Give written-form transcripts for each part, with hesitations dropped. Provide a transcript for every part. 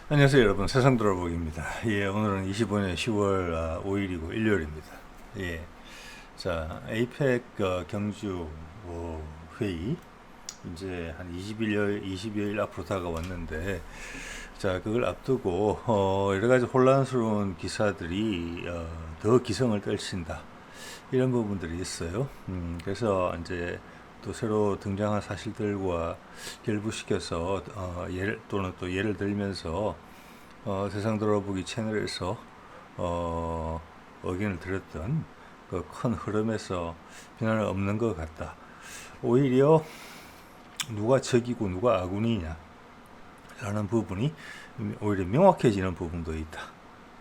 안녕하세요 여러분, 세상 돌아보기입니다. 예, 오늘은 25년 10월 5일이고 일요일입니다. 예, 자, 에이펙 경주 회의 이제 한 20여일 앞으로 다가왔는데, 자, 그걸 앞두고 여러 가지 혼란스러운 기사들이 더 기승을 떨친다, 이런 부분들이 있어요. 그래서 이제 또 새로 등장한 사실들과 결부시켜서 또는 또 예를 들면서 세상 돌아보기 채널에서 의견을 드렸던 그 큰 흐름에서 변화는 없는 것 같다. 오히려 누가 적이고 누가 아군이냐 라는 부분이 오히려 명확해지는 부분도 있다.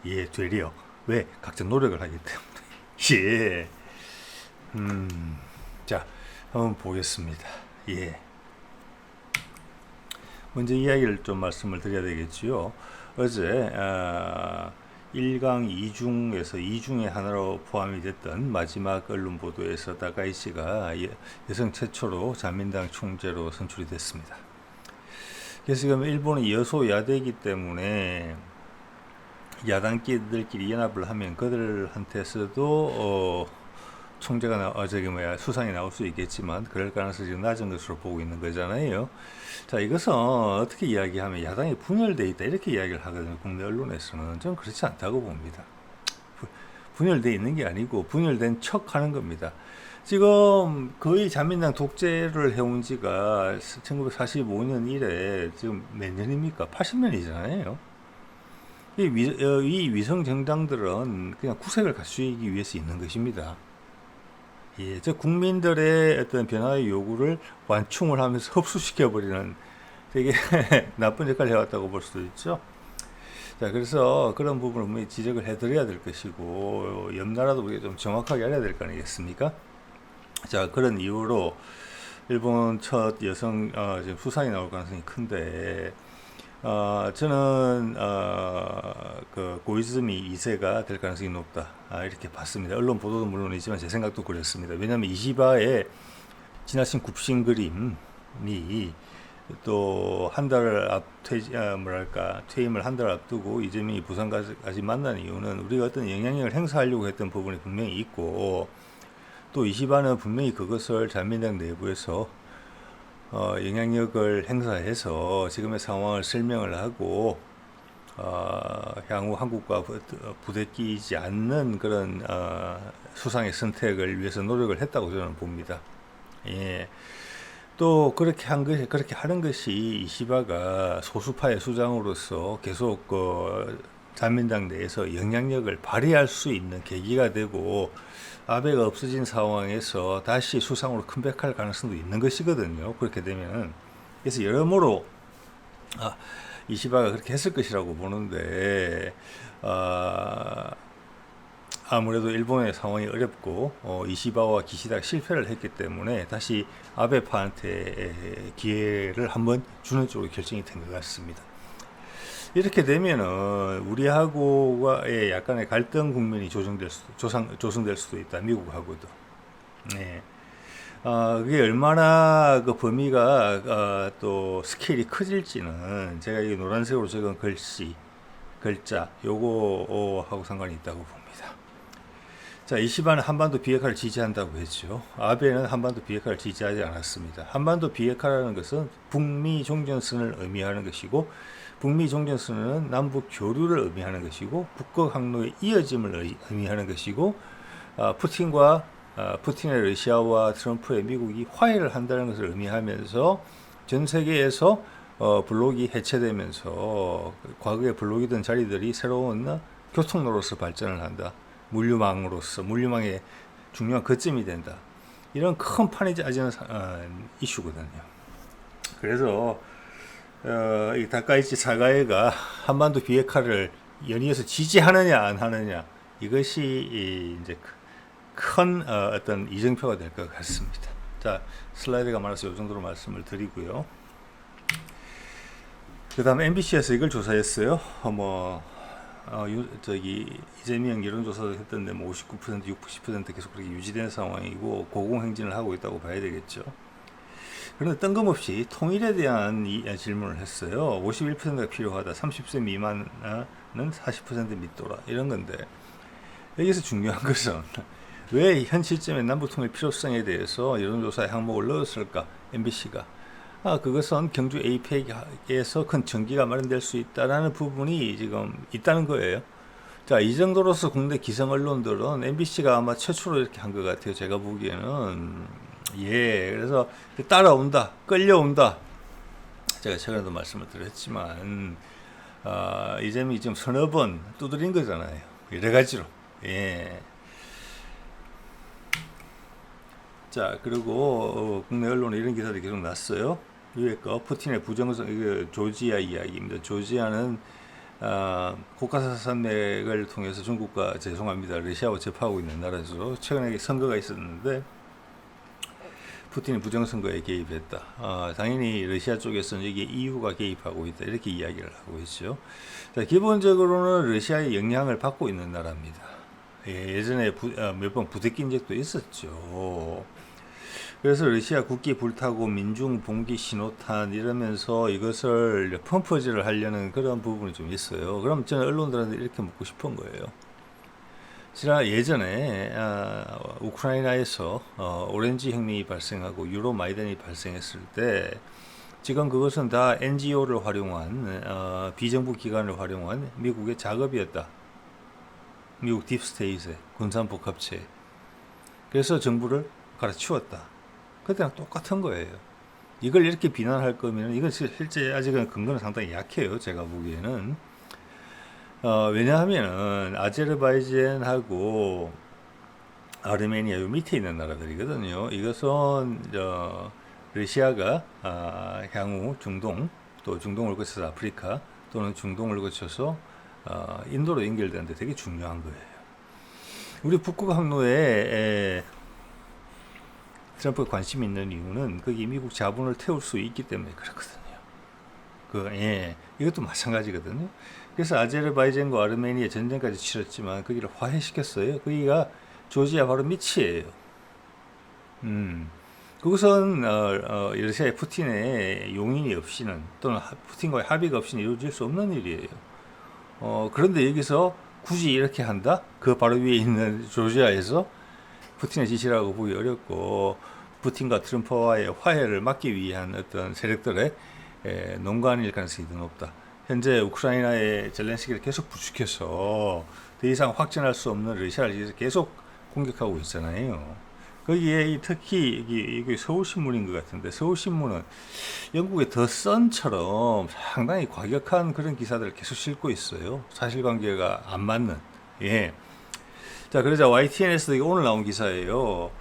예, 되려. 왜? 각자 노력을 하기 때문에. 예. 자, 한번 보겠습니다. 예. 먼저 이야기를 좀 말씀을 드려야 되겠지요. 어제 1강 2중에서 2중의 하나로 포함이 됐던 마지막 언론 보도에서 다카이치가 여성 최초로 자민당 총재로 선출이 됐습니다. 그래서 지금 일본은 여소야대이기 때문에 야당끼리들끼리 연합을 하면 그들한테서도 총재가 수상이 나올 수 있겠지만 그럴 가능성이 지금 낮은 것으로 보고 있는 거잖아요. 자, 이것은 어떻게 이야기하면 야당이 분열되어 있다, 이렇게 이야기를 하거든요. 국내 언론에서는. 저는 그렇지 않다고 봅니다. 분열되어 있는 게 아니고 분열된 척 하는 겁니다. 지금 거의 자민당 독재를 해온 지가 1945년 이래 지금 몇 년입니까? 80년이잖아요. 이 위성 정당들은 그냥 구색을 갖추기 위해서 있는 것입니다. 예, 저 국민들의 어떤 변화의 요구를 완충을 하면서 흡수시켜버리는 되게 나쁜 역할을 해왔다고 볼 수도 있죠. 자, 그래서 그런 부분을 분명히 지적을 해드려야 될 것이고, 옆 나라도 우리가 좀 정확하게 알아야 될 거 아니겠습니까? 자, 그런 이유로 일본 첫 여성 지금 수상이 나올 가능성이 큰데, 저는 그 고이즈미 2세가 될 가능성이 높다, 이렇게 봤습니다. 언론 보도도 물론이지만 제 생각도 그랬습니다. 왜냐하면 이시바의 지나친 굽신 그림이 또 한 달 퇴임을 한 달 앞두고 이재명이 부산까지 만난 이유는 우리가 어떤 영향력을 행사하려고 했던 부분이 분명히 있고, 또 이시바는 분명히 그것을 자민당 내부에서 영향력을 행사해서 지금의 상황을 설명을 하고 향후 한국과 부대끼지 않는 그런 수상의 선택을 위해서 노력을 했다고 저는 봅니다. 예. 또 그렇게 하는 것이 이시바가 소수파의 수장으로서 계속 자민당 내에서 영향력을 발휘할 수 있는 계기가 되고, 아베가 없어진 상황에서 다시 수상으로 컴백할 가능성도 있는 것이거든요. 그렇게 되면. 그래서 여러모로 이시바가 그렇게 했을 것이라고 보는데, 아무래도 일본의 상황이 어렵고 이시바와 기시다가 실패를 했기 때문에 다시 아베파한테 기회를 한번 주는 쪽으로 결정이 된 것 같습니다. 이렇게 되면은 우리하고의 약간의 갈등 국면이 조성될 수도 있다, 미국하고도. 네. 그게 얼마나 그 범위가 또 스케일이 커질지는 제가 이 노란색으로 적은 글자 요거하고 상관이 있다고 봅니다. 자, 이시바는 한반도 비핵화를 지지한다고 했죠. 아베는 한반도 비핵화를 지지하지 않았습니다. 한반도 비핵화라는 것은 북미 종전선을 의미하는 것이고, 북미 종전선은 남북 교류를 의미하는 것이고, 북극 항로의 이어짐을 의미하는 것이고, 푸틴의 러시아와 트럼프의 미국이 화해를 한다는 것을 의미하면서 전 세계에서 블록이 해체되면서 과거에 블록이던 자리들이 새로운 교통로로서 발전을 한다. 물류망의 중요한 거점이 된다. 이런 큰 판이 짜지는 이슈거든요. 그래서 이 다카이치 사가에가 한반도 비핵화를 연이어서 지지하느냐 안 하느냐, 이것이 이제 큰 어떤 이정표가 될 것 같습니다. 자, 슬라이드가 많아서 이 정도로 말씀을 드리고요. 그 다음에 MBC에서 이걸 조사했어요. 이재명 여론조사를 했던데 59%, 60% 계속 그렇게 유지된 상황이고 고공행진을 하고 있다고 봐야 되겠죠. 그런데 뜬금없이 통일에 대한 질문을 했어요. 51%가 필요하다. 30세 미만은 40% 믿더라. 이런 건데 여기서 중요한 것은 왜 현 시점에 남북통일 필요성에 대해서 여론조사에 항목을 넣었을까? MBC가. 그것은 경주 APEC에서 큰 전기가 마련될 수 있다는 부분이 지금 있다는 거예요. 자, 이 정도로서 국내 기성 언론들은 MBC가 아마 최초로 이렇게 한 것 같아요. 제가 보기에는. 예, 그래서 따라온다, 끌려온다. 제가 최근에도 말씀을 드렸지만, 이 점이 지금 서너 번 두드린 거잖아요. 여러 가지로. 예. 자, 그리고 국내 언론에 이런 기사들이 계속 났어요. 위에 거 푸틴의 부정성, 이거 조지아 이야기입니다. 조지아는 고가사 산맥을 통해서 중국과 죄송합니다 러시아와 접하고 있는 나라죠. 최근에 선거가 있었는데 푸틴이 부정선거에 개입했다. 당연히 러시아 쪽에서는 여기에 EU가 개입하고 있다 이렇게 이야기를 하고 있죠. 자, 기본적으로는 러시아의 영향을 받고 있는 나라입니다. 예전에 몇 번 부대낀 적도 있었죠. 그래서 러시아 국기 불타고 민중 봉기 신호탄 이러면서 이것을 펌프질을 하려는 그런 부분이 좀 있어요. 그럼 저는 언론들한테 이렇게 묻고 싶은 거예요. 지난 예전에 우크라이나에서 오렌지 혁명이 발생하고 유로 마이단이 발생했을 때 지금 그것은 다 NGO를 활용한 비정부 기관을 활용한 미국의 작업이었다. 미국 딥스테이트의 군산복합체. 그래서 정부를 갈아치웠다. 그때랑 똑같은 거예요. 이걸 이렇게 비난할 거면 이건 실제 아직은 근거는 상당히 약해요. 제가 보기에는. 왜냐하면은 아제르바이잔하고 아르메니아 요 밑에 있는 나라들이거든요. 이것은 러시아가 향후 중동 또 중동을 거쳐서 아프리카 또는 중동을 거쳐서 인도로 연결되는데 되게 중요한 거예요. 우리 북극 항로에 트럼프가 관심 있는 이유는 거기 미국 자본을 태울 수 있기 때문에 그렇거든요. 이것도 마찬가지거든요. 그래서 아제르바이잔과 아르메니아 전쟁까지 치렀지만 거기를 화해시켰어요. 거기가 조지아 바로 밑이에요. 그것은 러시아의 푸틴의 용인이 없이는 또는 푸틴과의 합의가 없이는 이루어질 수 없는 일이에요. 그런데 여기서 굳이 이렇게 한다? 그 바로 위에 있는 조지아에서 푸틴의 지시라고 보기 어렵고 푸틴과 트럼프와의 화해를 막기 위한 어떤 세력들의 농간일 가능성이 더 높다. 현재 우크라이나의 젤렌스키를 계속 부추겨서 더 이상 확전할 수 없는 러시아를 계속 공격하고 있잖아요. 거기에 특히 이게 서울신문인 것 같은데 서울신문은 영국의 더 선처럼 상당히 과격한 그런 기사들을 계속 싣고 있어요. 사실관계가 안 맞는. 예. 자, 그러자 YTN에서도 오늘 나온 기사예요.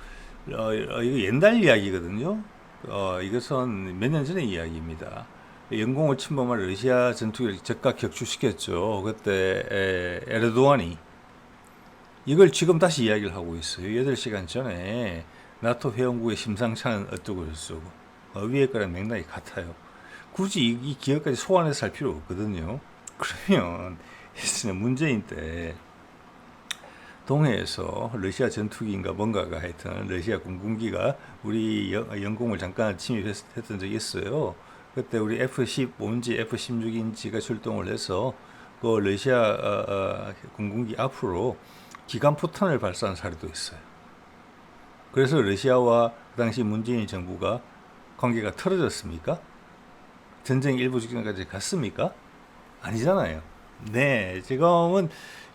이거 옛날 이야기거든요. 이것은 몇 년 전의 이야기입니다. 영공을 침범한 러시아 전투기를 즉각 격추시켰죠. 그때 에르도안이 이걸 지금 다시 이야기를 하고 있어요. 8시간 전에 나토 회원국의 심상치 않은 어쩌고 저쩌고 위에 거랑 맥락이 같아요. 굳이 이 기억까지 소환해서 할 필요 없거든요. 그러면 문재인 때 동해에서 러시아 전투기인가 뭔가가 하여튼 러시아 공군기가 우리 영공을 잠깐 침입했던 적이 있어요. 그때 우리 F-15인지 F-16인지가 출동을 해서 그 러시아 공군기 앞으로 기관 포탄을 발사한 사례도 있어요. 그래서 러시아와 그 당시 문재인 정부가 관계가 틀어졌습니까? 전쟁 일부 직전까지 갔습니까? 아니잖아요. 네, 지금은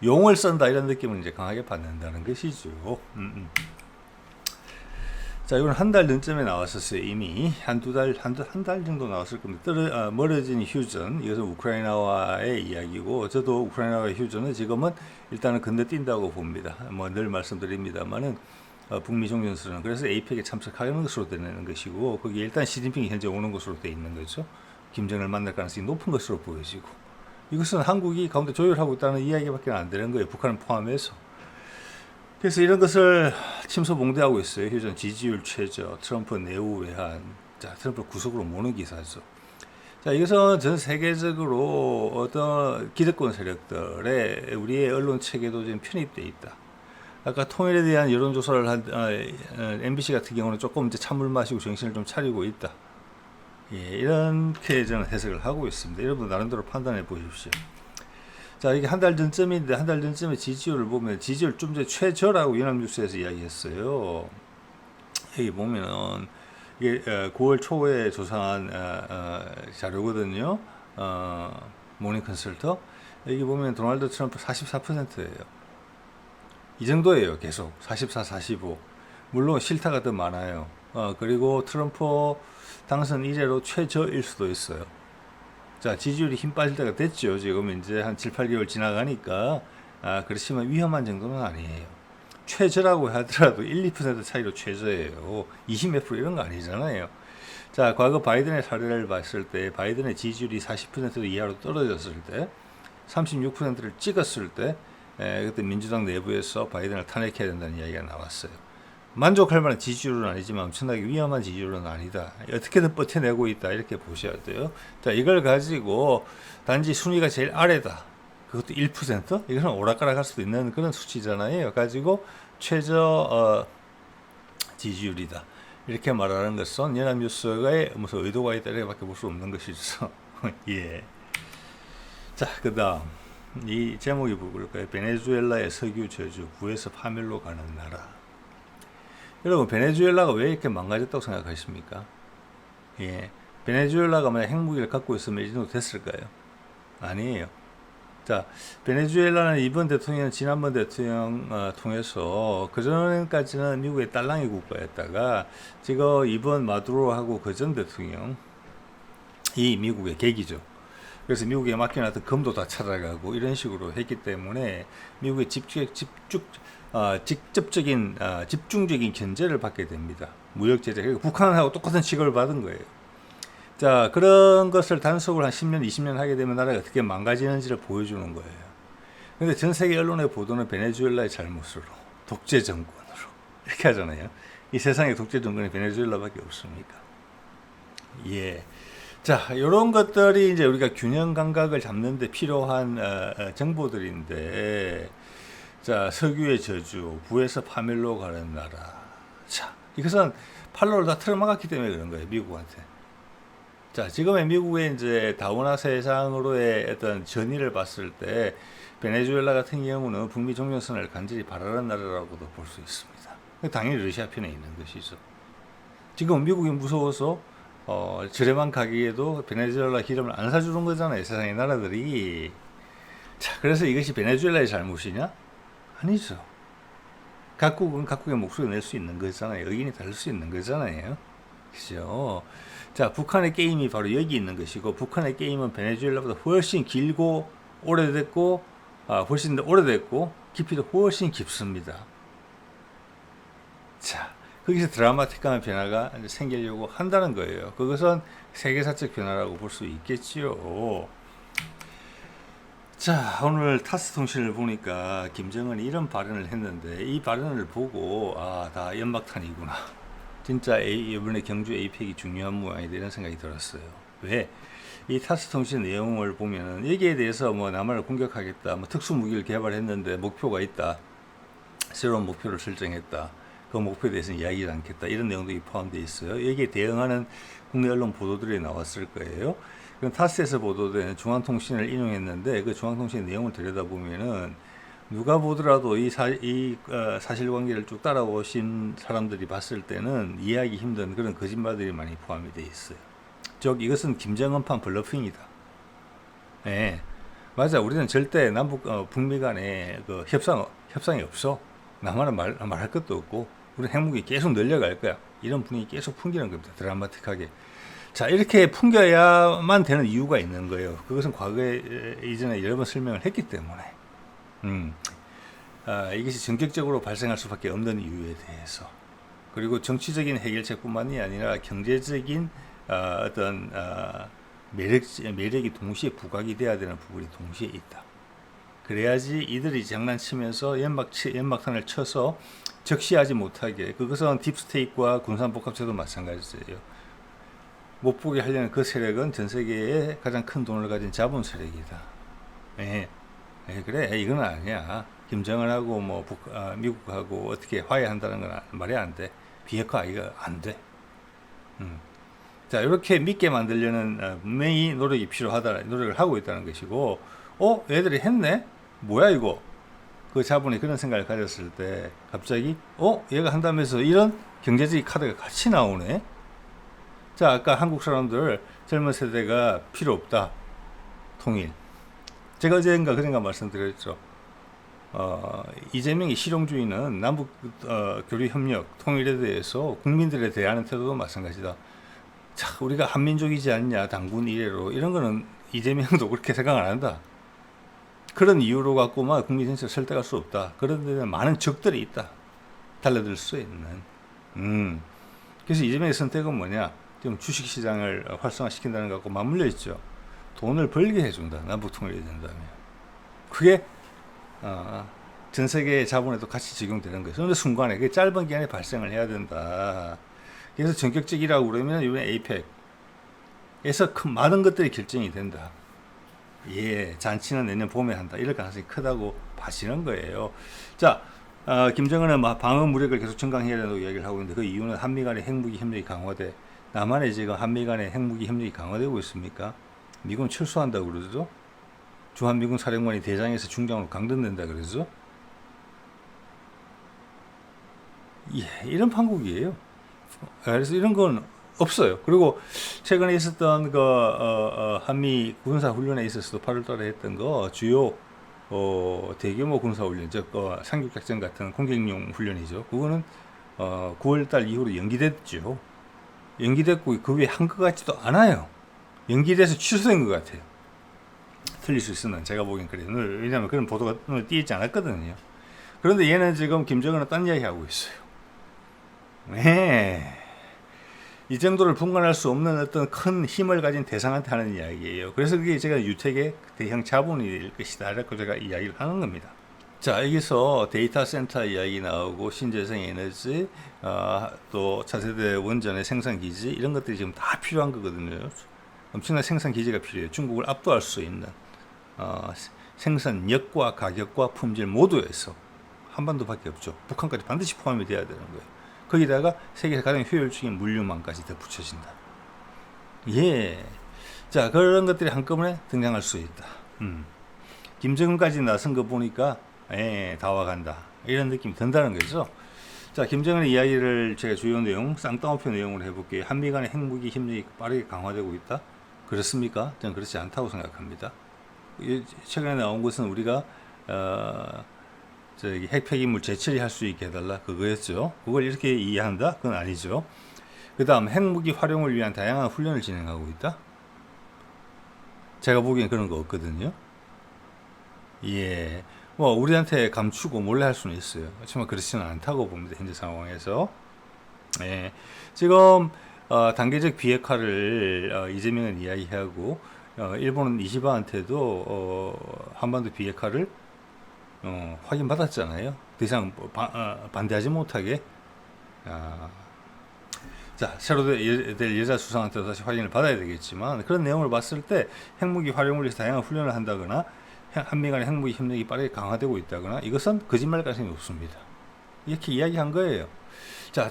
용을 쓴다 이런 느낌을 이제 강하게 받는다는 것이죠. 자, 이건 한 달 전쯤에 나왔었어요. 이미 한 달 정도 나왔을 겁니다. 멀어진 휴전, 이것은 우크라이나와의 이야기고, 저도 우크라이나와의 휴전은 지금은 일단은 건너뛴다고 봅니다. 뭐 늘 말씀드립니다만은 북미 종전선언, 그래서 APEC에 참석하는 것으로 되는 것이고, 거기에 일단 시진핑이 현재 오는 것으로 되어 있는 거죠. 김정은을 만날 가능성이 높은 것으로 보여지고, 이것은 한국이 가운데 조율하고 있다는 이야기밖에 안 되는 거예요. 북한을 포함해서. 그래서 이런 것을 침소봉대하고 있어요. 휴전 지지율 최저, 트럼프 내후 외환, 자, 트럼프 구속으로 모는 기사죠. 자, 이것은 전 세계적으로 어떤 기득권 세력들의 우리의 언론 체계도 지금 편입되어 있다. 아까 통일에 대한 여론조사를 한 MBC 같은 경우는 조금 이제 찬물 마시고 정신을 좀 차리고 있다. 예, 이렇게 저는 해석을 하고 있습니다. 여러분 나름대로 판단해 보십시오. 자, 이게 한 달 전쯤인데 한 달 전쯤에 지지율을 보면 지지율 좀 전에 최저라고 연합뉴스에서 이야기했어요. 여기 보면은 이게 9월 초에 조사한 자료거든요. 모닝 컨설터. 여기 보면 도널드 트럼프 44%예요. 이 정도예요. 계속 44, 45. 물론 실타가 더 많아요. 그리고 트럼프 당선 이래로 최저일 수도 있어요. 자, 지지율이 힘 빠질 때가 됐죠. 지금 이제 한 7, 8개월 지나가니까. 그렇지만 위험한 정도는 아니에요. 최저라고 하더라도 1, 2% 차이로 최저예요. 20 몇 프로 이런 거 아니잖아요. 자, 과거 바이든의 사례를 봤을 때 바이든의 지지율이 40% 이하로 떨어졌을 때 36%를 찍었을 때 그때 민주당 내부에서 바이든을 탄핵해야 된다는 이야기가 나왔어요. 만족할 만한 지지율은 아니지만 엄청나게 위험한 지지율은 아니다. 어떻게든 버텨내고 있다. 이렇게 보셔야 돼요. 자, 이걸 가지고 단지 순위가 제일 아래다. 그것도 1%? 이거는 오락가락할 수도 있는 그런 수치잖아요. 가지고 최저 지지율이다. 이렇게 말하는 것은 연합뉴스의 무슨 의도가 있다 이렇게밖에 볼 수 없는 것이죠. 예. 자, 그다음 이 제목이 뭐일까요? 베네수엘라의 석유 저주 구에서 파멸로 가는 나라. 여러분, 베네수엘라가 왜 이렇게 망가졌다고 생각하십니까? 예. 베네수엘라가 만약 핵무기를 갖고 있으면 이 정도 됐을까요? 아니에요. 자, 베네수엘라는 이번 대통령, 지난번 대통령 통해서 그전까지는 미국의 딸랑이 국가였다가 지금 이번 마두로하고 그전 대통령이 미국의 계기죠. 그래서 미국에 맡겨놨던 금도 다 찾아가고 이런 식으로 했기 때문에 미국의 직접적인 집중적인 견제를 받게 됩니다. 무역 제재. 그러니까 북한하고 똑같은 취급을 받은 거예요. 자, 그런 것을 단속을 한 10년, 20년 하게 되면 나라가 어떻게 망가지는지를 보여주는 거예요. 근데 전 세계 언론의 보도는 베네수엘라의 잘못으로, 독재 정권으로 이렇게 하잖아요. 이 세상에 독재 정권이 베네수엘라밖에 없습니까? 예. 자, 이런 것들이 이제 우리가 균형 감각을 잡는 데 필요한 정보들인데, 자, 석유의 저주, 부에서 파멸로 가는 나라. 자, 이것은 팔로를 다 틀어막았기 때문에 그런 거예요, 미국한테. 자, 지금의 미국의 이제 다문화 세상으로의 어떤 전의를 봤을 때, 베네수엘라 같은 경우는 북미 종전선을 간절히 바라는 나라라고도 볼 수 있습니다. 당연히 러시아 편에 있는 것이죠. 지금 미국이 무서워서 저렴한 가격에도 베네수엘라 기름을 안 사주는 거잖아요, 세상의 나라들이. 자, 그래서 이것이 베네수엘라의 잘못이냐? 아니죠. 각국은 각국의 목소리를 낼 수 있는 거잖아요. 의견이 다를 수 있는 거잖아요. 그죠? 자, 북한의 게임이 바로 여기 있는 것이고, 북한의 게임은 베네수엘라보다 훨씬 길고 오래됐고, 훨씬 더 오래됐고 깊이도 훨씬 깊습니다. 자, 거기서 드라마틱한 변화가 생기려고 한다는 거예요. 그것은 세계사적 변화라고 볼 수 있겠지요. 자, 오늘 타스 통신을 보니까 김정은이 이런 발언을 했는데, 이 발언을 보고 다 연막탄이구나. 진짜 이번에 경주 에이펙이 중요한 모양이다 이런 생각이 들었어요. 왜? 이 타스 통신 내용을 보면은 여기에 대해서 뭐 남한을 공격하겠다, 뭐 특수 무기를 개발했는데 목표가 있다, 새로운 목표를 설정했다, 그 목표에 대해서는 이야기하지 않겠다, 이런 내용들이 포함되어 있어요. 여기에 대응하는 국내 언론 보도들이 나왔을 거예요. 그럼 타스에서 보도된 중앙통신을 인용했는데, 그 중앙통신 내용을 들여다보면은 누가 보더라도 이 사실관계를 쭉 따라오신 사람들이 봤을 때는 이해하기 힘든 그런 거짓말들이 많이 포함이 되어 있어요. 즉, 이것은 김정은판 블러핑이다. 예, 맞아. 우리는 절대 북미 간에 그 협상이 없어. 남한은 말할 것도 없고, 우리 핵무기 계속 늘려갈 거야. 이런 분위기 계속 풍기는 겁니다. 드라마틱하게. 자, 이렇게 풍겨야만 되는 이유가 있는 거예요. 그것은 과거에 이전에 여러 번 설명을 했기 때문에. 이것이 전격적으로 발생할 수밖에 없는 이유에 대해서, 그리고 정치적인 해결책뿐만이 아니라 경제적인 어떤 매력이 동시에 부각이 돼야 되는 부분이 동시에 있다. 그래야지 이들이 장난치면서 연막탄을 쳐서 적시하지 못하게, 그것은 딥스테이트와 군산복합체도 마찬가지예요. 못 보게 하려는 그 세력은 전 세계에 가장 큰 돈을 가진 자본 세력이다. 그래, 이건 아니야. 김정은하고 미국하고 어떻게 화해한다는 건 말이 안 돼. 비핵화 이거 안 돼. 자, 이렇게 믿게 만들려는 분명히 노력이 필요하다, 노력을 하고 있다는 것이고, 얘들이 했네? 뭐야 이거? 그 자본이 그런 생각을 가졌을 때 갑자기 얘가 한다면서 이런 경제적인 카드가 같이 나오네. 자, 아까 한국 사람들 젊은 세대가 필요 없다, 통일. 제가 어제인가 그전가 말씀드렸죠. 이재명이 실용주의는 남북 교류 협력 통일에 대해서 국민들에 대하는 태도도 마찬가지다. 자, 우리가 한민족이지 않냐, 당군 이래로, 이런 거는 이재명도 그렇게 생각 안 한다. 그런 이유로 갖고만 국민 전체를 설득할 수 없다. 그런 데는 많은 적들이 있다, 달려들 수 있는. 그래서 이재명의 선택은 뭐냐? 지금 주식시장을 활성화시킨다는 것과 맞물려 있죠. 돈을 벌게 해준다, 남북 통일이 된다면. 그게 전 세계의 자본에도 같이 적용되는 거예요. 어느 순간에 그 짧은 기간에 발생을 해야 된다. 그래서 전격적이라고 그러면 이번에 에이펙에서 큰 많은 것들이 결정이 된다. 잔치는 내년 봄에 한다, 이럴 가능성이 크다고 봐지는 거예요. 자, 김정은은 방어 무력을 계속 증강해야 된다고 이야기를 하고 있는데, 그 이유는 한미 간의 핵무기 협력이 강화돼. 남한에 지금 한미 간의 핵무기 협력이 강화되고 있습니까? 미군 철수한다고 그러죠. 주한미군 사령관이 대장에서 중장으로 강등된다 그러죠. 이런 판국이에요. 그래서 이런 건 없어요. 그리고 최근에 있었던 한미 군사 훈련에 있어서도 8월달에 했던 거 주요 대규모 군사 훈련, 즉 상륙작전 같은 공격용 훈련이죠. 그거는 9월달 이후로 연기됐죠. 연기됐고 그 위에 한 것 같지도 않아요. 연기돼서 취소된 것 같아요. 틀릴 수 있으나 제가 보기엔 그래요. 왜냐하면 그런 보도가 오늘 띄지 않았거든요. 그런데 얘는 지금 김정은은 딴 이야기 하고 있어요. 이 정도를 분간할 수 없는 어떤 큰 힘을 가진 대상한테 하는 이야기예요. 그래서 그게 제가 유택의 대형 자본일 것이다 라고 제가 이야기를 하는 겁니다. 자, 여기서 데이터 센터 이야기 나오고 신재생 에너지, 또 차세대 원전의 생산 기지, 이런 것들이 지금 다 필요한 거거든요. 엄청난 생산 기지가 필요해요. 중국을 압도할 수 있는 생산력과 가격과 품질 모두에서 한반도밖에 없죠. 북한까지 반드시 포함이 돼야 되는 거예요. 거기다가 세계에서 가장 효율적인 물류망까지 더 붙여진다. 자, 그런 것들이 한꺼번에 등장할 수 있다. 김정은까지 나선 거 보니까 다 와간다, 이런 느낌이 든다는 거죠. 자, 김정은의 이야기를 제가 주요 내용, 쌍따옴표 내용으로 해볼게요. 한미 간의 핵무기 협력이 빠르게 강화되고 있다. 그렇습니까? 저는 그렇지 않다고 생각합니다. 최근에 나온 것은 우리가 핵 폐기물 재처리할 수 있게 해달라, 그거였죠. 그걸 이렇게 이해한다? 그건 아니죠. 그 다음 핵무기 활용을 위한 다양한 훈련을 진행하고 있다. 제가 보기엔 그런 거 없거든요. 우리한테 감추고 몰래 할 수는 있어요. 하지만 그렇지는 않다고 봅니다, 현재 상황에서. 지금 단계적 비핵화를 이재명은 이야기하고, 일본은 이시바한테도 한반도 비핵화를 확인받았잖아요. 더 이상 반대하지 못하게. 자, 새로 될 여자 수상한테도 다시 확인을 받아야 되겠지만, 그런 내용을 봤을 때 핵무기 활용을 위해서 다양한 훈련을 한다거나 한미 간의 핵무기 협력이 빠르게 강화되고 있다거나, 이것은 거짓말 가능성이 높습니다. 이렇게 이야기한 거예요. 자,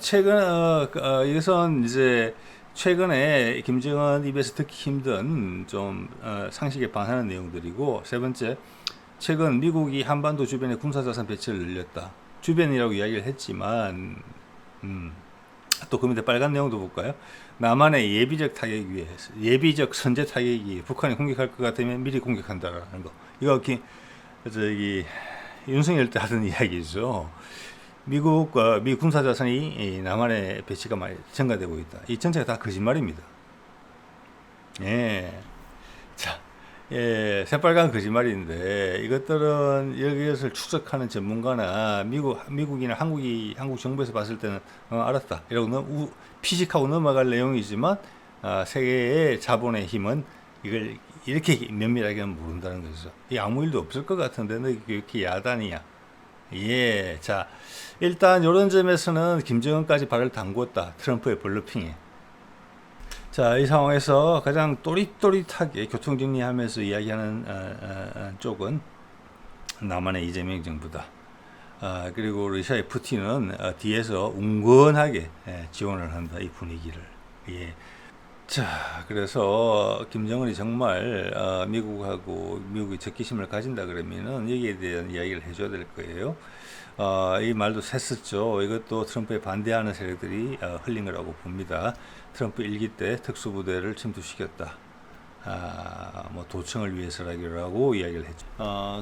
이것은 이제 최근에 김정은 입에서 듣기 힘든 좀 상식에 반하는 내용들이고, 세 번째, 최근 미국이 한반도 주변에 군사자산 배치를 늘렸다. 주변이라고 이야기를 했지만, 또 그 밑에 빨간 내용도 볼까요? 남한의 예비적 타격 위해서, 예비적 선제 타격이 북한이 공격할 것 같으면 미리 공격한다라는 거. 이거 윤석열 때 하던 이야기죠. 미 군사자산이 남한의 배치가 많이 증가되고 있다. 이 전체가 다 거짓말입니다. 자, 새빨간 거짓말인데, 이것들은 여기에서 추적하는 전문가나 미국이나 한국 정부에서 봤을 때는 알았다, 이러고 피식하고 넘어갈 내용이지만, 세계의 자본의 힘은 이걸 이렇게 면밀하게는 모른다는 거죠. 아무 일도 없을 것 같은데 너 이렇게 야단이야. 자, 일단 이런 점에서는 김정은까지 발을 담궜다, 트럼프의 블러핑에. 자, 이 상황에서 가장 또릿또릿하게 교통정리하면서 이야기하는 쪽은 남한의 이재명 정부다. 그리고 러시아의 푸틴은 뒤에서 웅건하게 지원을 한다, 이 분위기를. 자, 그래서 김정은이 정말 미국하고 미국이 적기심을 가진다 그러면은 여기에 대한 이야기를 해줘야 될 거예요. 이 말도 셌었죠. 이것도 트럼프에 반대하는 세력들이 흘린 거라고 봅니다. 트럼프 일기 때 특수부대를 침투시켰다. 뭐 도청을 위해서라고 이야기를 했죠.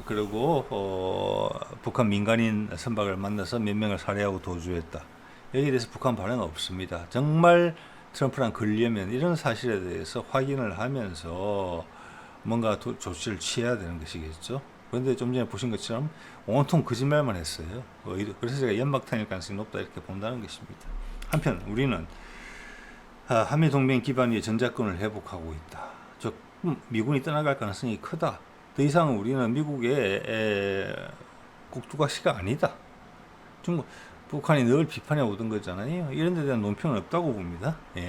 그리고 북한 민간인 선박을 만나서 몇 명을 살해하고 도주했다. 여기에 대해서 북한 반응 없습니다. 정말 트럼프랑 걸려면 이런 사실에 대해서 확인을 하면서 뭔가 조치를 취해야 되는 것이겠죠. 그런데 좀 전에 보신 것처럼 온통 거짓말만 했어요. 그래서 제가 연막탄일 가능성이 높다 이렇게 본다는 것입니다. 한편 우리는 한미 동맹 기반 위에 전자권을 회복하고 있다. 즉 미군이 떠나갈 가능성이 크다. 더 이상 우리는 미국의 국두각시가 아니다. 북한이 늘 비판해 오던 거잖아요. 이런 데 대한 논평은 없다고 봅니다. 예.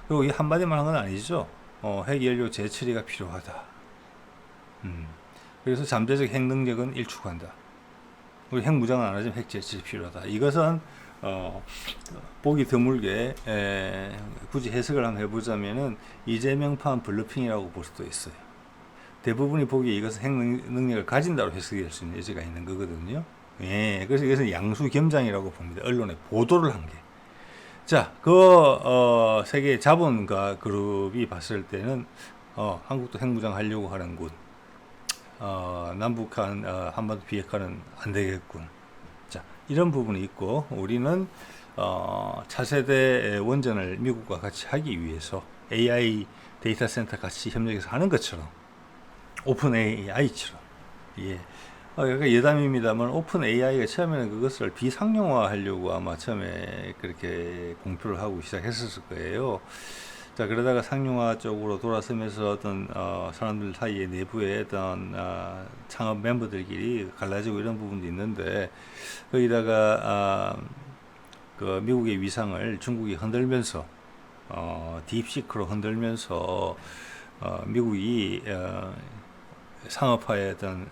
그리고 이 한마디만 한 건 아니죠. 핵연료 재처리가 필요하다. 그래서 잠재적 핵 능력은 일축한다. 우리 핵 무장은 안 하지만 핵 재처리 필요하다. 이것은 보기 드물게 굳이 해석을 한번 해보자면은 이재명판 블러핑이라고 볼 수도 있어요. 대부분이 보기에 이것은 핵 능력을 가진다고 해석될 수 있는 여지가 있는 거거든요. 예, 그래서 이것은 양수겸장이라고 봅니다. 언론에 보도를 한 게. 자, 세계 자본가 그룹이 봤을 때는 한국도 핵무장 하려고 하는군. 남북한 한반도 비핵화는 안 되겠군. 자, 이런 부분이 있고 우리는 차세대 원전을 미국과 같이 하기 위해서 AI 데이터 센터 같이 협력해서 하는 것처럼 오픈 AI처럼 예. 약간 예담입니다만 오픈 AI가 처음에는 그것을 비상용화하려고 아마 처음에 그렇게 공표를 하고 시작했었을 거예요. 자, 그러다가 상용화 쪽으로 돌아서면서 어떤 사람들 사이에 내부에 어떤 창업 멤버들끼리 갈라지고 이런 부분도 있는데 거기다가 그 미국의 위상을 중국이 흔들면서 딥시크로 흔들면서 미국이 상업화의 어떤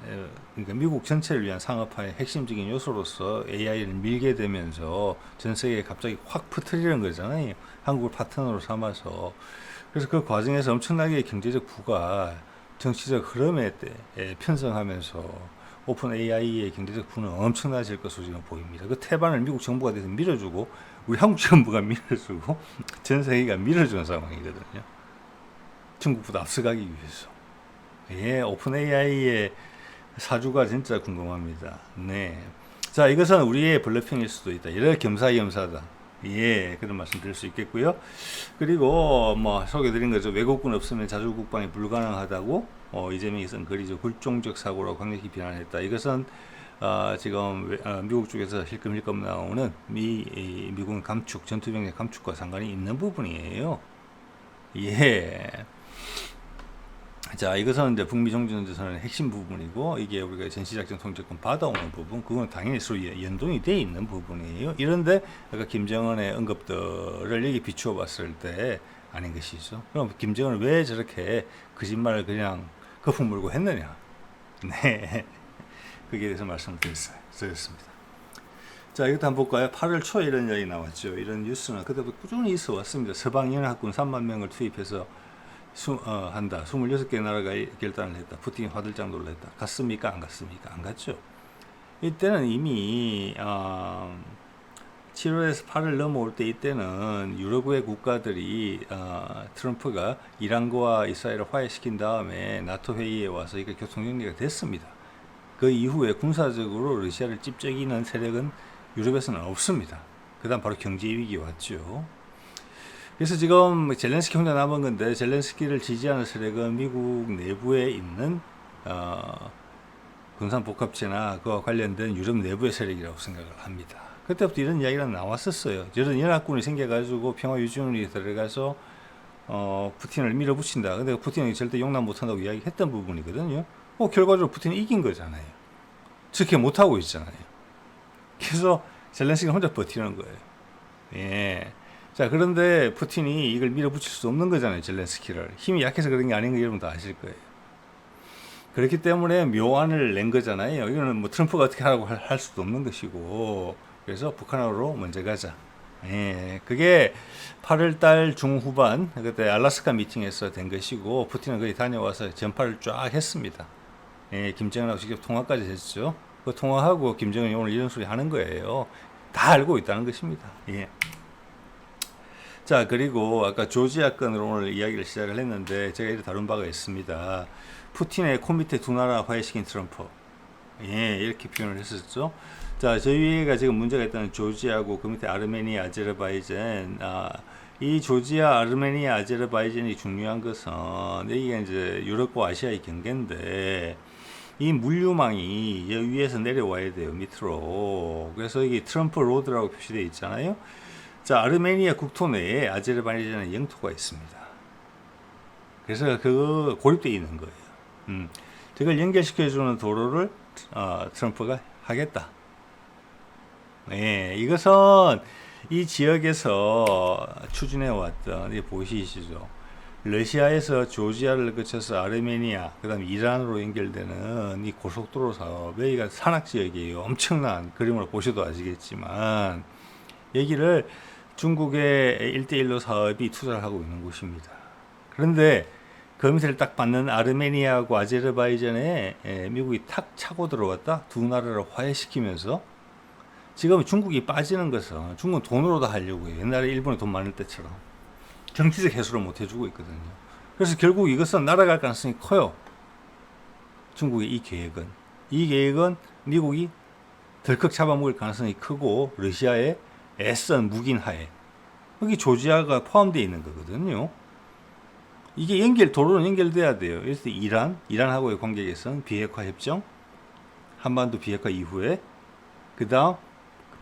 그러니까 미국 전체를 위한 상업화의 핵심적인 요소로서 AI를 밀게 되면서 전 세계에 갑자기 확 퍼뜨리는 거잖아요. 한국을 파트너로 삼아서. 그래서 그 과정에서 엄청나게 경제적 부가 정치적 흐름에 편성하면서 오픈 AI의 경제적 부는 엄청나질 것으로 지금 보입니다. 그 태반을 미국 정부가 돼서 밀어주고 우리 한국 정부가 밀어주고 전 세계가 밀어주는 상황이거든요. 중국보다 앞서가기 위해서. 예, 오픈 AI의 사주가 진짜 궁금합니다. 네. 자, 이것은 우리의 블러핑일 수도 있다. 이래 겸사겸사다. 예, 그런 말씀 드릴 수 있겠고요. 그리고 뭐 소개드린 거죠. 외국군 없으면 자주 국방이 불가능하다고 이재명이 쓴 글이죠. 굴종적 사고라고 강력히 비난했다. 이것은 지금 미국 쪽에서 힐끔힐끔 나오는 미군 감축, 전투병력 감축과 상관이 있는 부분이에요. 예. 자, 이것은 이제 북미 정전선언의 핵심 부분이고 이게 우리가 전시작전 통제권 받아오는 부분, 그건 당연히 서로 연동이 돼 있는 부분이에요. 이런데 아까 김정은의 언급들을 여기 비추어 봤을 때 아닌 것이죠. 그럼 김정은은 왜 저렇게 거짓말을 그냥 거품 물고 했느냐? 네, 거기에 대해서 말씀을 드렸습니다. 자, 이것도 한번 볼까요? 8월 초에 이런 이야기 나왔죠. 이런 뉴스는 그때부터 꾸준히 있어 왔습니다. 서방연합군 3만 명을 투입해서 한다. 26개 나라가 결단을 했다. 푸틴이 화들짝 놀랐다. 갔습니까? 안 갔습니까? 안 갔죠. 이때는 이미 7월에서 8월 넘어올 때 이때는 유럽의 국가들이 트럼프가 이란과 이스라엘을 화해시킨 다음에 나토 회의에 와서 이게 교통정리가 됐습니다. 그 이후에 군사적으로 러시아를 찝적이는 세력은 유럽에서는 없습니다. 그 다음 바로 경제 위기 왔죠. 그래서 지금 젤렌스키 혼자 남은 건데 젤렌스키를 지지하는 세력은 미국 내부에 있는 군산복합체나 그와 관련된 유럽 내부의 세력이라고 생각을 합니다. 그때부터 이런 이야기가 나왔었어요. 이런 연합군이 생겨가지고 평화유지원이 들어가서 푸틴을 밀어붙인다. 근데 푸틴이 절대 용납 못한다고 이야기했던 부분이거든요. 결과적으로 푸틴이 이긴 거잖아요. 저렇게 못하고 있잖아요. 그래서 젤렌스키는 혼자 버티는 거예요. 예. 자, 그런데 푸틴이 이걸 밀어붙일 수 없는 거잖아요. 젤렌스키를. 힘이 약해서 그런 게 아닌 거 여러분 다 아실 거예요. 그렇기 때문에 묘안을 낸 거잖아요. 이거는 뭐 트럼프가 어떻게 하라고 할 수도 없는 것이고, 그래서 북한으로 먼저 가자. 예, 그게 8월 달 중후반 그때 알래스카 미팅에서 된 것이고 푸틴은 거기 다녀와서 전파를 쫙 했습니다. 예, 김정은하고 직접 통화까지 했죠. 그 통화하고 김정은이 오늘 이런 소리 하는 거예요. 다 알고 있다는 것입니다. 예. 자, 그리고 아까 조지아 건으로 오늘 이야기를 시작을 했는데 제가 이렇게 다룬 바가 있습니다. 푸틴의 코 밑에 두 나라 화해시킨 트럼프. 예, 이렇게 표현을 했었죠. 자, 저희가 지금 문제가 있다는 조지아고 그 밑에 아르메니아, 아제르바이잔. 이 조지아, 아르메니아, 아제르바이잔이 중요한 것은 여기가 이제 유럽과 아시아의 경계인데 이 물류망이 여기 위에서 내려와야 돼요, 밑으로. 그래서 여기 트럼프 로드라고 표시되어 있잖아요. 자, 아르메니아 국토 내에 아제르바이잔의 영토가 있습니다. 그래서 그 고립되어 있는 거예요. 그걸 연결시켜주는 도로를 트럼프가 하겠다. 네, 이것은 이 지역에서 추진해 왔던, 이 보이시죠? 러시아에서 조지아를 거쳐서 아르메니아, 그 다음에 이란으로 연결되는 이 고속도로 사업, 여기가 산악 지역이에요. 엄청난 그림으로 보셔도 아시겠지만, 여기를 중국의 1대1로 사업이 투자를 하고 있는 곳입니다. 그런데 그 밑을 딱 받는 아르메니아하고 아제르바이잔에 미국이 탁 차고 들어왔다. 두 나라를 화해시키면서 지금 중국이 빠지는 것은 중국은 돈으로 다 하려고 해요. 옛날에 일본이 돈 많을 때처럼. 정치적 해소를 못 해주고 있거든요. 그래서 결국 이것은 날아갈 가능성이 커요. 중국의 이 계획은. 이 계획은 미국이 덜컥 잡아먹을 가능성이 크고 러시아의 애써 묵인하에 여기 조지아가 포함되어 있는 거거든요. 이게 도로는 연결돼야 돼요. 그래서 이란하고의 관계 개선, 비핵화 협정, 한반도 비핵화 이후에 그 다음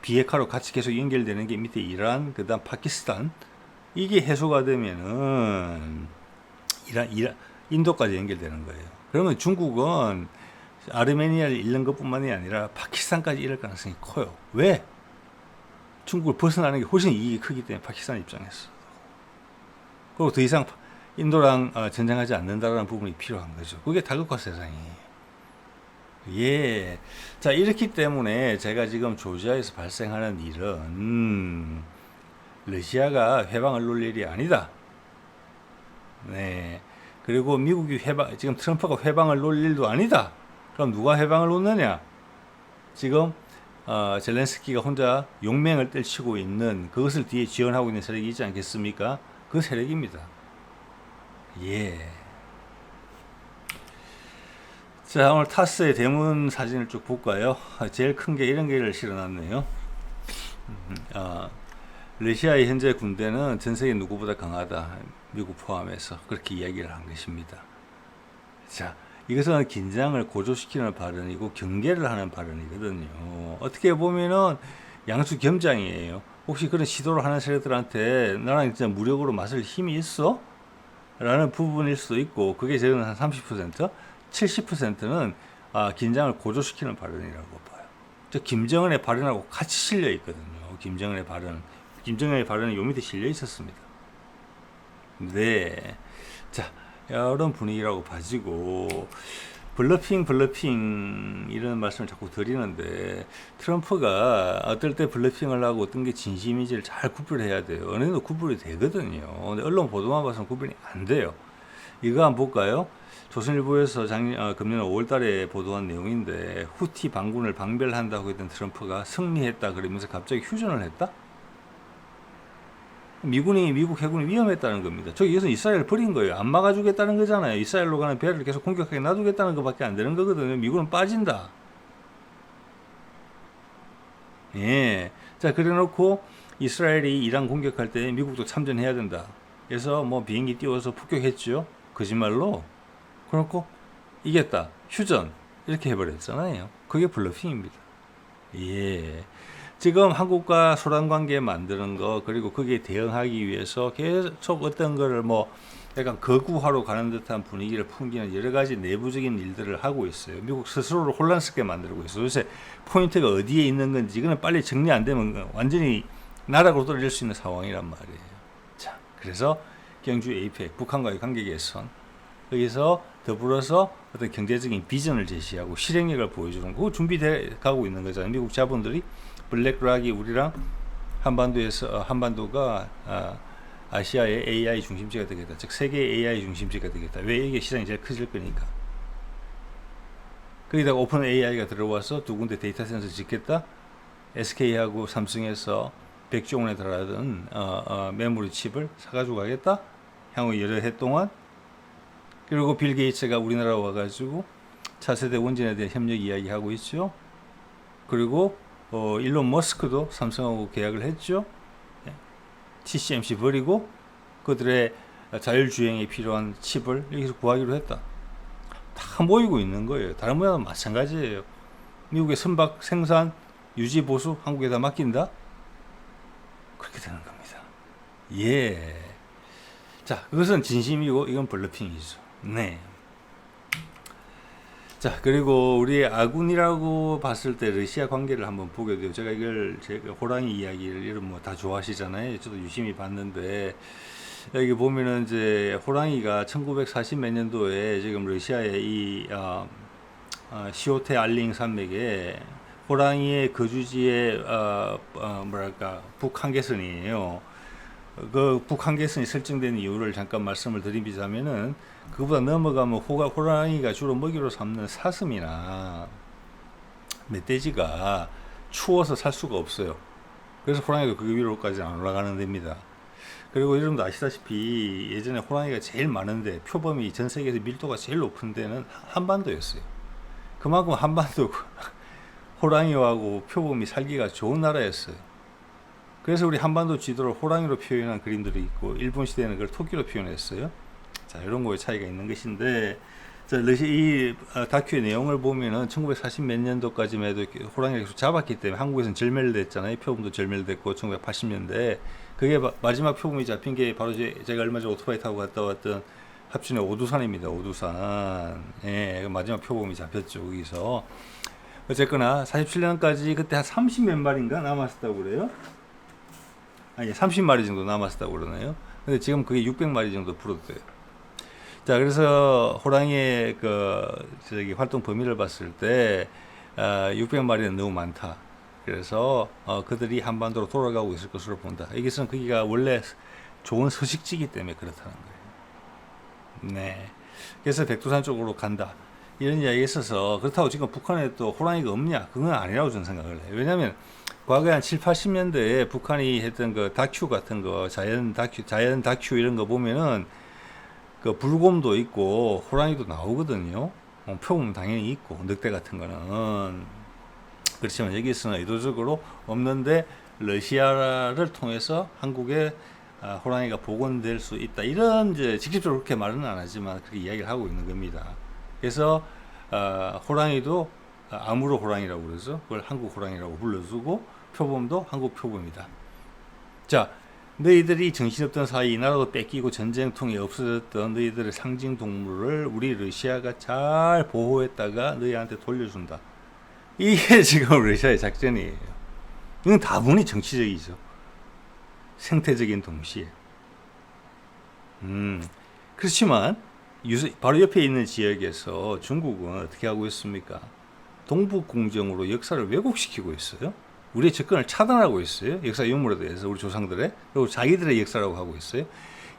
비핵화로 같이 계속 연결되는 게 밑에 이란, 그 다음 파키스탄. 이게 해소가 되면은 인도까지 연결되는 거예요. 그러면 중국은 아르메니아를 잃는 것뿐만이 아니라 파키스탄까지 잃을 가능성이 커요. 왜? 중국을 벗어나는 게 훨씬 이익이 크기 때문에 파키스탄 입장에서. 그리고 더 이상 인도랑 전쟁하지 않는다라는 부분이 필요한 거죠. 그게 다국화 세상이에요. 예. 자, 이렇기 때문에 제가 지금 조지아에서 발생하는 일은 러시아가 회방을 놓을 일이 아니다. 네. 그리고 미국이 지금 트럼프가 회방을 놓을 일도 아니다. 그럼 누가 회방을 놓느냐? 지금 젤렌스키가 혼자 용맹을 떨치고 있는 그것을 뒤에 지원하고 있는 세력이 있지 않겠습니까? 그 세력입니다. 예. 자, 오늘 타스의 대문 사진을 쭉 볼까요? 제일 큰 게 이런 게를 실어놨네요. 러시아의 현재 군대는 전 세계 누구보다 강하다. 미국 포함해서 그렇게 이야기를 한 것입니다. 자, 이것은 긴장을 고조시키는 발언이고 경계를 하는 발언이거든요. 어떻게 보면은 양수 겸장이에요. 혹시 그런 시도를 하는 세력들한테 나랑 진짜 무력으로 맞설 힘이 있어? 라는 부분일 수도 있고, 그게 저는 한 30%, 70%는 긴장을 고조시키는 발언이라고 봐요. 저 김정은의 발언하고 같이 실려 있거든요. 김정은의 발언이 요 밑에 실려 있었습니다. 네. 자, 이런 분위기라고 봐지고, 블러핑 이런 말씀을 자꾸 드리는데, 트럼프가 어떨 때 블러핑을 하고 어떤 게 진심인지를 잘 구별해야 돼요. 어느 정도 구별이 되거든요. 근데 언론 보도만 봐서는 구별이 안 돼요. 이거 한번 볼까요? 조선일보에서 금년 5월 달에 보도한 내용인데, 후티 반군을 방별한다고 했던 트럼프가 승리했다 그러면서 갑자기 휴전을 했다? 미국 해군이 위험했다는 겁니다. 여기서 이스라엘을 버린 거예요. 안 막아주겠다는 거잖아요. 이스라엘로 가는 배를 계속 공격하게 놔두겠다는 것밖에 안 되는 거거든요. 미국은 빠진다. 예. 자, 그래 놓고 이스라엘이 이란 공격할 때 미국도 참전해야 된다. 그래서 뭐 비행기 띄워서 폭격했죠. 거짓말로. 그렇고 이겼다. 휴전. 이렇게 해버렸잖아요. 그게 블러핑입니다. 예. 지금 한국과 소란 관계 만드는 거, 그리고 거기에 대응하기 위해서 계속 어떤 거를 뭐 약간 거구화로 가는 듯한 분위기를 풍기는 여러 가지 내부적인 일들을 하고 있어요. 미국 스스로를 혼란스럽게 만들고 있어요. 요새 포인트가 어디에 있는 건지 이거는 빨리 정리 안 되면 완전히 나락으로 떨어질 수 있는 상황이란 말이에요. 자, 그래서 경주 에이펙, 북한과의 관계 개선, 여기서 더불어서 어떤 경제적인 비전을 제시하고 실행력을 보여주는 거 준비돼 가고 있는 거잖아요. 미국 자본들이 블랙락이 우리랑 한반도가 아시아의 AI 중심지가 되겠다. 즉 세계의 AI 중심지가 되겠다. 왜? 이게 시장이 제일 커질 거니까. 거기다가 오픈 AI가 들어와서 두 군데 데이터 센터 짓겠다. SK하고 삼성에서 100조 원에 달하던 메모리 칩을 사가지고 가겠다. 향후 여러 해 동안. 그리고 빌 게이츠가 우리나라 와가지고 차세대 원전에 대한 협력 이야기하고 있죠. 그리고 일론 머스크도 삼성하고 계약을 했죠. TSMC 버리고 그들의 자율주행에 필요한 칩을 여기서 구하기로 했다. 다 모이고 있는 거예요. 다른 분야도 마찬가지예요. 미국의 선박 생산, 유지, 보수 한국에다 맡긴다? 그렇게 되는 겁니다. 예. 자, 그것은 진심이고 이건 블러핑이죠. 네. 자, 그리고 우리 아군이라고 봤을 때 러시아 관계를 한번 보게 돼요. 제가 호랑이 이야기를 이런 뭐 다 좋아하시잖아요. 저도 유심히 봤는데 여기 보면은 이제 호랑이가 1940 몇 년도에 지금 러시아의 이 시오테 알링 산맥에 호랑이의 거주지의 뭐랄까 북한계선이에요. 그 북한계선이 설정된 이유를 잠깐 말씀을 드리자면은 그보다 넘어가면 호랑이가 주로 먹이로 삼는 사슴이나 멧돼지가 추워서 살 수가 없어요. 그래서 호랑이가 그 위로까지 안 올라가는 데입니다. 그리고 여러분도 아시다시피 예전에 호랑이가 제일 많은데 표범이 전 세계에서 밀도가 제일 높은 데는 한반도였어요. 그만큼 한반도 호랑이하고 표범이 살기가 좋은 나라였어요. 그래서 우리 한반도 지도를 호랑이로 표현한 그림들이 있고 일본 시대에는 그걸 토끼로 표현했어요. 자, 이런 거에 차이가 있는 것인데, 자, 이 다큐의 내용을 보면은 1940 몇 년도까지만 해도 호랑이를 계속 잡았기 때문에 한국에서는 절멸됐잖아요. 표범도 절멸됐고 1980년대 그게 마지막 표범이 잡힌 게 바로 제가 얼마 전에 오토바이 타고 갔다 왔던 합천의 오두산입니다. 오두산. 예, 마지막 표범이 잡혔죠. 거기서. 어쨌거나 47년까지 그때 한 30 몇 마리인가 남았었다고 그래요. 아니 30마리 정도 남았었다고 그러네요. 근데 지금 그게 600마리 정도 불어도돼요. 자, 그래서 호랑이의 활동 범위를 봤을 때 600마리는 너무 많다. 그래서 그들이 한반도로 돌아가고 있을 것으로 본다. 이것은 거기가 원래 좋은 서식지이기 때문에 그렇다는 거예요. 네. 그래서 백두산 쪽으로 간다. 이런 이야기가 있어서 그렇다고 지금 북한에 또 호랑이가 없냐? 그건 아니라고 저는 생각을 해요. 왜냐하면 과거에 한 7, 80년대에 북한이 했던 그 다큐 같은 거, 자연 다큐 이런 거 보면은 그 불곰도 있고 호랑이도 나오거든요. 표범 당연히 있고 늑대 같은 거는. 그렇지만 여기서는 의도적으로 없는데 러시아를 통해서 한국에 호랑이가 복원될 수 있다. 이런 이제 직접적으로 그렇게 말은 안 하지만 그렇게 이야기를 하고 있는 겁니다. 그래서 호랑이도 아무로 호랑이라고 그러죠. 그걸 한국 호랑이라고 불러주고 표범도 한국 표범이다. 자, 너희들이 정신없던 사이 이 나라도 뺏기고 전쟁통에 없어졌던 너희들의 상징 동물을 우리 러시아가 잘 보호했다가 너희한테 돌려준다. 이게 지금 러시아의 작전이에요. 이건 다분히 정치적이죠. 생태적인 동시에. 그렇지만 바로 옆에 있는 지역에서 중국은 어떻게 하고 있습니까? 동북공정으로 역사를 왜곡시키고 있어요. 우리의 접근을 차단하고 있어요. 역사 유물에 대해서 우리 조상들의, 그리고 자기들의 역사라고 하고 있어요.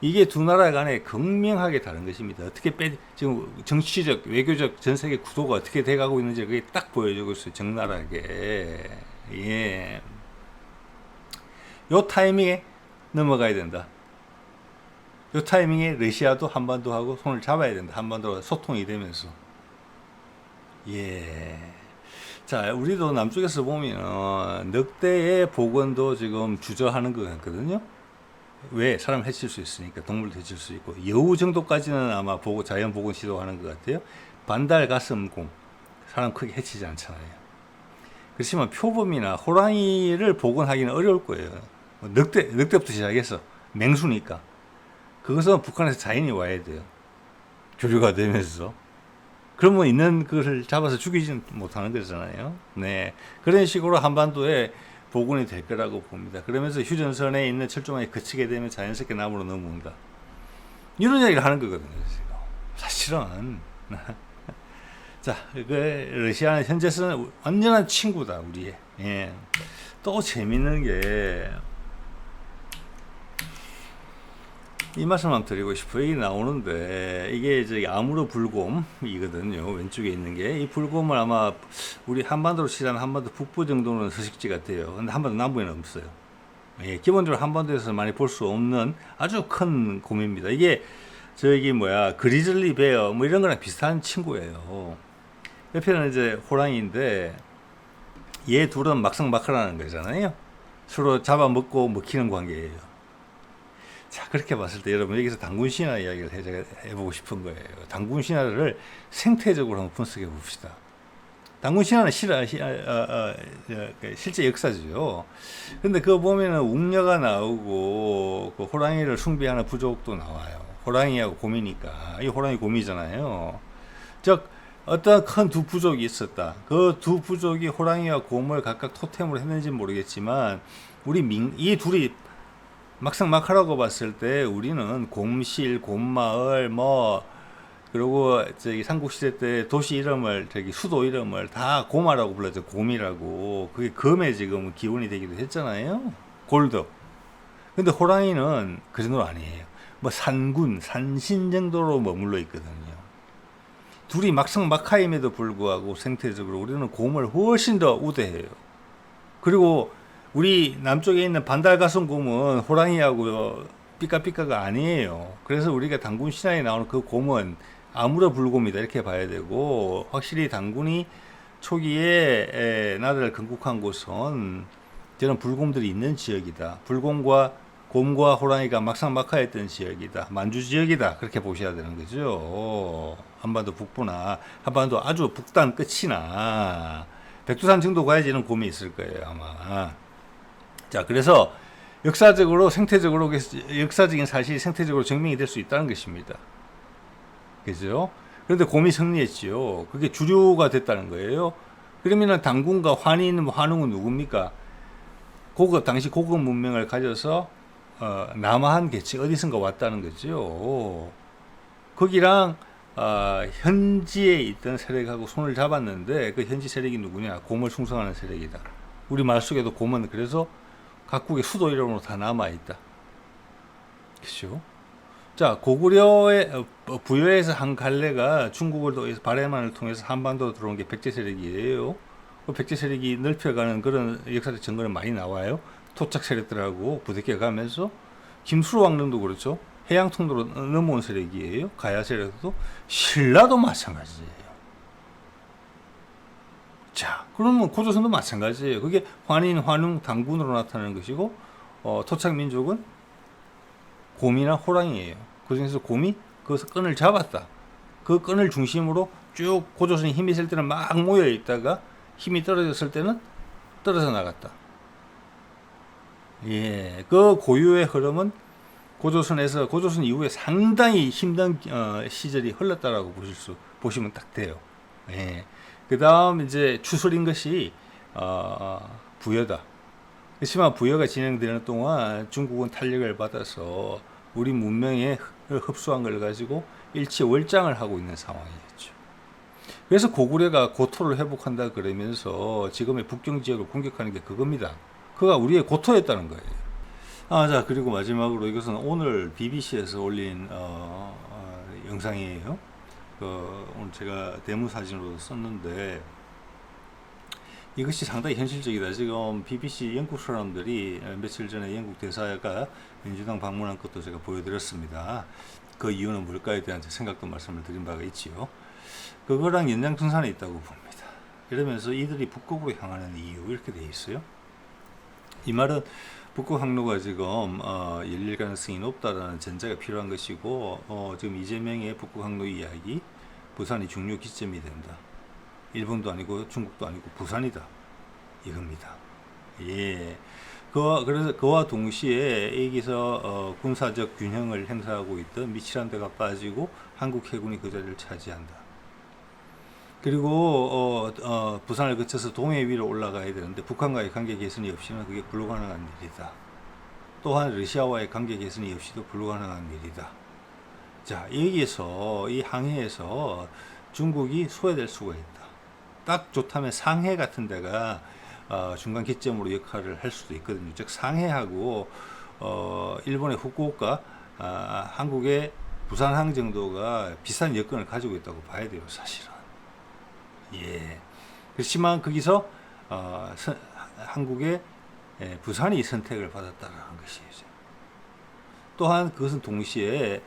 이게 두 나라 간에 극명하게 다른 것입니다. 어떻게 지금 정치적, 외교적 전 세계 구도가 어떻게 돼가고 있는지 그게 딱 보여주고 있어요. 적나라하게. 예. 요 타이밍에 넘어가야 된다. 요 타이밍에 러시아도 한반도하고 손을 잡아야 된다. 한반도가 소통이 되면서. 예. 자, 우리도 남쪽에서 보면 늑대의 복원도 지금 주저하는 것 같거든요. 왜? 사람 해칠 수 있으니까, 동물도 해칠 수 있고, 여우 정도까지는 아마 자연 복원 시도하는 것 같아요. 반달 가슴곰, 사람 크게 해치지 않잖아요. 그렇지만 표범이나 호랑이를 복원하기는 어려울 거예요. 늑대부터 시작해서 맹수니까. 그것은 북한에서 자연이 와야 돼요. 교류가 되면서. 그러면 있는 것을 잡아서 죽이지 못하는 거잖아요. 네. 그런 식으로 한반도에 복원이 될 거라고 봅니다. 그러면서 휴전선에 있는 철조망이 그치게 되면 자연스럽게 남으로 넘어온다. 이런 이야기를 하는 거거든요, 지금. 사실은. 자, 러시아는 현재는 완전한 친구다, 우리의. 예. 또 재밌는 게, 이 말씀 한번 드리고 싶어요. 이게 나오는데 이게 이제 아무르 불곰이거든요. 왼쪽에 있는 게 이 불곰은 아마 우리 한반도로 치자면 한반도 북부 정도는 서식지 같아요. 근데 한반도 남부에는 없어요. 예, 기본적으로 한반도에서 많이 볼 수 없는 아주 큰 곰입니다. 이게 저기 뭐야 그리즐리 베어 뭐 이런 거랑 비슷한 친구예요. 옆에는 이제 호랑이인데 얘 둘은 막상막하라는 거잖아요. 서로 잡아먹고 먹히는 관계예요. 자, 그렇게 봤을 때 여러분 여기서 단군 신화 이야기를 해보고 싶은 거예요. 단군 신화를 생태적으로 한번 분석해 봅시다. 단군 신화는 실제 역사죠. 근데 그거 보면은 웅녀가 나오고 그 호랑이를 숭배하는 부족도 나와요. 호랑이하고 곰이니까. 이 호랑이 곰이잖아요. 즉 어떤 큰 두 부족이 있었다. 그 두 부족이 호랑이와 곰을 각각 토템으로 했는지는 모르겠지만 이 둘이 막상 막하라고 봤을 때 우리는 곰실, 곰마을 그리고 저기 삼국시대 때 도시 이름을 수도 이름을 다 곰아라고 불렀죠. 곰이라고. 그게 금의 지금 기원이 되기도 했잖아요. 골드. 근데 호랑이는 그 정도는 아니에요. 산군, 산신 정도로 머물러 있거든요. 둘이 막상 막하임에도 불구하고 생태적으로 우리는 곰을 훨씬 더 우대해요. 그리고 우리 남쪽에 있는 반달가슴곰은 호랑이하고 삐까삐까가 아니에요. 그래서 우리가 단군 신화에 나오는 그 곰은 아무러 불곰이다 이렇게 봐야 되고, 확실히 단군이 초기에 나라를 건국한 곳은 저런 불곰들이 있는 지역이다. 불곰과 곰과 호랑이가 막상막하였던 지역이다. 만주 지역이다. 그렇게 보셔야 되는 거죠. 한반도 북부나 한반도 아주 북단 끝이나 백두산 정도 가야지 이런 곰이 있을 거예요 아마. 자, 그래서 역사적으로 생태적으로 역사적인 사실이 생태적으로 증명이 될 수 있다는 것입니다. 그죠? 그런데 곰이 승리했지요. 그게 주류가 됐다는 거예요. 그러면은 단군과 환웅은 누굽니까? 당시 고급 문명을 가져서 남한 계층 어디선가 왔다는 거죠. 거기랑 현지에 있던 세력하고 손을 잡았는데 그 현지 세력이 누구냐? 곰을 숭상하는 세력이다. 우리 말 속에도 곰은 그래서 각국의 수도 이름으로 다 남아있다. 그죠? 자, 고구려의 부여에서 한 갈래가 중국을 발해만을 통해서 한반도로 들어온 게 백제 세력이에요. 그 백제 세력이 넓혀가는 그런 역사적 증거는 많이 나와요. 토착 세력들하고 부대껴 가면서 김수로 왕릉도 그렇죠. 해양 통로로 넘어온 세력이에요. 가야 세력도 신라도 마찬가지예요. 자, 그러면 고조선도 마찬가지예요. 그게 환인, 환웅, 단군으로 나타나는 것이고, 토착 민족은 곰이나 호랑이에요. 그 중에서 곰이 그 끈을 잡았다. 그 끈을 중심으로 쭉 고조선이 힘이 있을 때는 막 모여 있다가 힘이 떨어졌을 때는 떨어져 나갔다. 예, 그 고유의 흐름은 고조선 이후에 상당히 힘든 시절이 흘렀다라고 보시면 딱 돼요. 예. 그 다음 이제 추설인 것이 부여다. 그렇지만 부여가 진행되는 동안 중국은 탄력을 받아서 우리 문명에 흡수한 걸 가지고 일치월장을 하고 있는 상황이었죠. 그래서 고구려가 고토를 회복한다 그러면서 지금의 북경 지역을 공격하는 게 그겁니다. 그가 우리의 고토였다는 거예요. 자, 그리고 마지막으로 이것은 오늘 BBC에서 올린 영상이에요. 오늘 제가 데모 사진으로 썼는데 이것이 상당히 현실적이다. 지금 BBC 영국 사람들이 며칠 전에 영국 대사가 민주당 방문한 것도 제가 보여드렸습니다. 그 이유는 뭘까에 대한 제 생각도 말씀을 드린 바가 있지요. 그거랑 연장선상에 있다고 봅니다. 이러면서 이들이 북극으로 향하는 이유 이렇게 돼 있어요. 이 말은 북극 항로가 지금 열릴 가능성이 높다라는 전제가 필요한 것이고, 지금 이재명의 북극 항로 이야기, 부산이 중요 기점이 된다. 일본도 아니고 중국도 아니고 부산이다. 이겁니다. 예. 그래서 그와 동시에 여기서 군사적 균형을 행사하고 있던 미칠한대가 빠지고 한국 해군이 그 자리를 차지한다. 그리고 부산을 거쳐서 동해 위로 올라가야 되는데 북한과의 관계 개선이 없이는 그게 불가능한 일이다. 또한 러시아와의 관계 개선이 없이도 불가능한 일이다. 자, 여기에서 이 항해에서 중국이 소외될 수가 있다. 딱 좋다면 상해 같은 데가 중간 기점으로 역할을 할 수도 있거든요. 즉 상해하고 일본의 후쿠오카 한국의 부산항 정도가 비슷한 여건을 가지고 있다고 봐야 돼요, 사실은. 예. 그렇지만 거기서 한국의 부산이 선택을 받았다라는 것이죠. 또한 그것은 동시에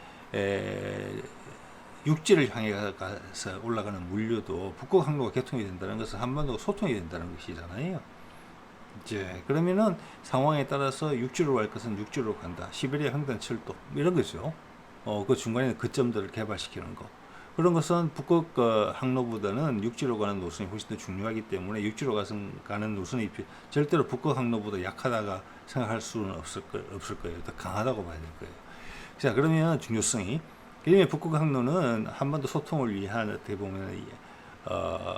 육지를 향해 가서 올라가는 물류도 북극 항로가 개통이 된다는 것은 한반도가 소통이 된다는 것이잖아요. 이제 그러면은 상황에 따라서 육지로 갈 것은 육지로 간다. 시베리아 횡단 철도 이런 거죠. 그 중간에 거점들을 개발시키는 거. 그런 것은 북극 항로보다는 육지로 가는 노선이 훨씬 더 중요하기 때문에 육지로 가는 노선이 절대로 북극 항로보다 약하다가 생각할 수는 없을 거예요. 더 강하다고 봐야 될 거예요. 자, 그러면 중요성이. 그러면 북극 항로는 한반도 소통을 위한 어떻게 보면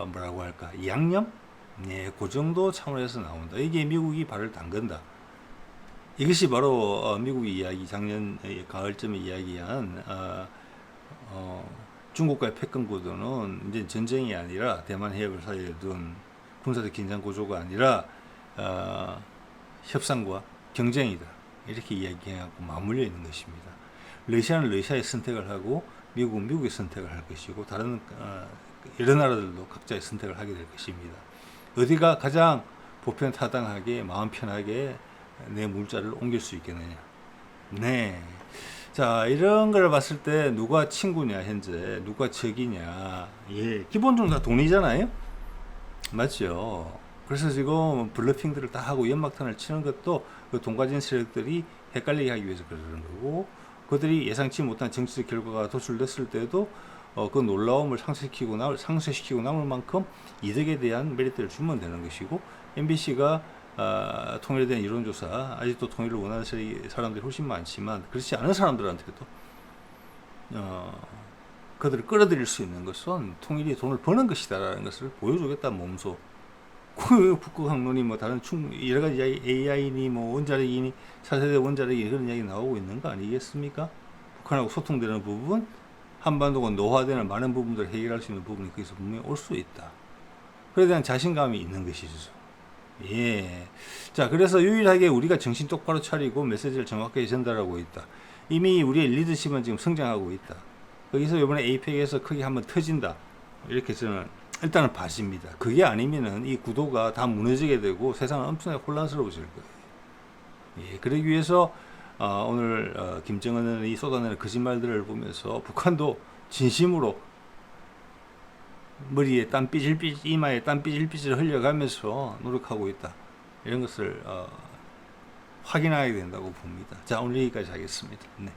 뭐라고 할까, 양념? 네, 그 정도 차원에서 나온다. 이게 미국이 발을 담근다. 이것이 바로 미국의 이야기, 작년 가을쯤에 이야기한 중국과의 패권 구도는 이제 전쟁이 아니라 대만 해협을 사이에 둔 군사적 긴장 구조가 아니라 협상과 경쟁이다. 이렇게 이야기하고 맞물려 있는 것입니다. 러시아는 러시아의 선택을 하고 미국은 미국의 선택을 할 것이고 다른 여러 나라들도 각자의 선택을 하게 될 것입니다. 어디가 가장 보편 타당하게 마음 편하게 내 물자를 옮길 수 있겠느냐. 네. 자, 이런 걸 봤을 때 누가 친구냐, 현재 누가 적이냐. 예, 기본적으로 다 돈이잖아요. 맞죠. 그래서 지금 블러핑들을 다 하고 연막탄을 치는 것도 그 돈 가진 세력들이 헷갈리게 하기 위해서 그러는 거고, 그들이 예상치 못한 정치적 결과가 도출됐을 때도 그 놀라움을 상쇄시키고 남을 만큼 이득에 대한 메리트를 주면 되는 것이고, MBC가 통일에 대한 이론조사, 아직도 통일을 원하는 사람들이 훨씬 많지만 그렇지 않은 사람들한테도 그들을 끌어들일 수 있는 것은 통일이 돈을 버는 것이다라는 것을 보여주겠다, 몸소. 그 북극 항론이 뭐 다른 여러 가지 AI니 뭐 원자력이니 4세대 원자력이 그런 이야기 나오고 있는 거 아니겠습니까? 북한하고 소통되는 부분, 한반도가 노화되는 많은 부분들을 해결할 수 있는 부분이 거기서 분명히 올 수 있다. 그에 대한 자신감이 있는 것이죠. 예. 자, 그래서 유일하게 우리가 정신 똑바로 차리고 메시지를 정확하게 전달하고 있다. 이미 우리의 리더십은 지금 성장하고 있다. 거기서 이번에 에이펙에서 크게 한번 터진다. 이렇게 저는 일단은 봐집니다. 그게 아니면은 이 구도가 다 무너지게 되고 세상은 엄청나게 혼란스러워질 거예요. 예. 그러기 위해서 오늘 김정은이 쏟아내는 거짓말들을 보면서 북한도 진심으로 머리에 이마에 땀 삐질삐질 흘려가면서 노력하고 있다. 이런 것을 확인해야 된다고 봅니다. 자, 오늘 여기까지 하겠습니다. 네.